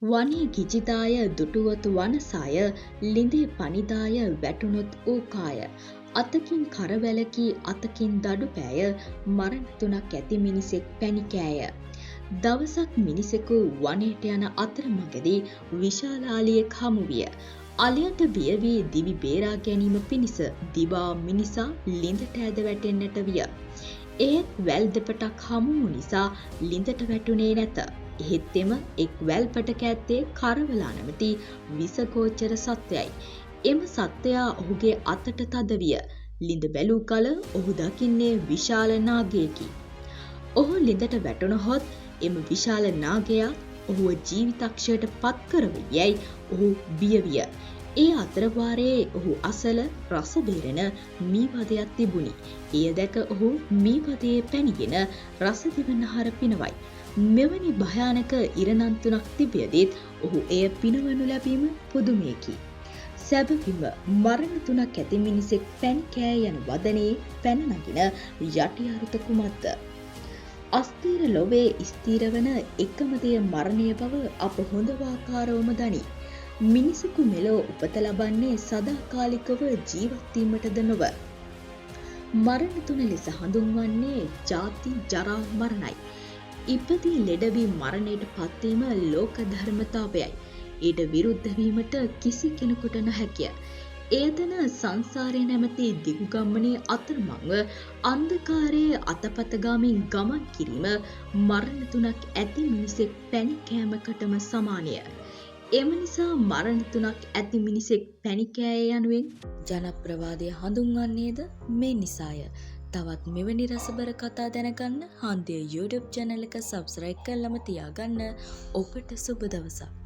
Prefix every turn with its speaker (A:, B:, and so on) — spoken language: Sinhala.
A: වනී ගිජිදාය දුටුවොත් වනසාය ලිඳේ පනිදාය වැටුණොත් ඌකාය අතකින් කරවැලකී අතකින් දඩු පෑය මරණ තුනක් ඇති මිනිසෙක් පැණිකෑය. දවසක් මිනිසෙකු වනයට යන අතරමඟදී විශාලාලියෙක් හමු විය. අලියට බිය වී දිවි බේරා ගැනීම පිණිස දිවා මිනිසා ලිඳට ඇද වැටෙන්නට විය. ඒත් වැල් දෙපටක් හමු වූ නිසා ලිඳට වැටුණේ නැත. එහෙත් එම එක් වැල්පටක ඇත්තේ කරවලා නැමැති විසගෝචර සත්වයයි. එම සත්වයා ඔහුගේ අතට තද විය. ලිඳ බැලූ කල ඔහු දකින්නේ විශාල නාගයෙකි. ඔහු ලිඳට වැටුණහොත් එම විශාල නාගයා ඔහුව ජීවිතක්ෂයට පත් කරව යැයි ඔහු බිය විය. ඒ අතරවාරයේ ඔහු අසල රස බේරෙන මීවදයක් තිබුණි. එය දැක ඔහු මීවදයේ පැනිගෙන රස දිවනහර පිනවයි. මෙවැනි භයානක ඉරණම් තුනක් තිබියදීත් ඔහු එය පිනවනු ලැබීම පුදුමයකි. සැබවින්ම මරණ තුනක් ඇති මිනිසෙක් පැන් කෑ යන වදනේ පැන නගින යටි අරුත කුමක්ද? අස්ථීර ලොවේ ස්ථීර වන එකම දෙය මරණය බව අප හොඳවාකාරවම දනි. මිනිසෙකු මෙලොව උපත ලබන්නේ සදාකාලිකව ජීවත් වීමටද නොව. මරණ තුන ලෙස හඳුන්වන්නේ ජාති, ජරා, මරණයි. ඉපදී ලෙඩවී මරණයට පත්වීම ලෝක ධර්මතාවයයි. ඊට විරුද්ධ වීමට කිසි කෙනෙකුට නොහැකිය. ඒතන සංසාරය නැමැති දිගු ගමනේ අතරමංව අන්ධකාරයේ අතපතගාමින් ගමන් කිරීම මරණ තුනක් ඇති මිනිසෙක් පැණි කෑමකටම සමානය. එම නිසා මරණ තුනක් ඇති මිනිසෙක් පැණි කෑය යනුවෙන් ජනප්‍රවාදය හඳුන්වන්නේද මේ නිසාය. තවත් මෙවැනි රසබර කතා දැනගන්න හන්දිය YouTube channel එක subscribe කරලම තියාගන්න. ඔබට සුබ දවසක්.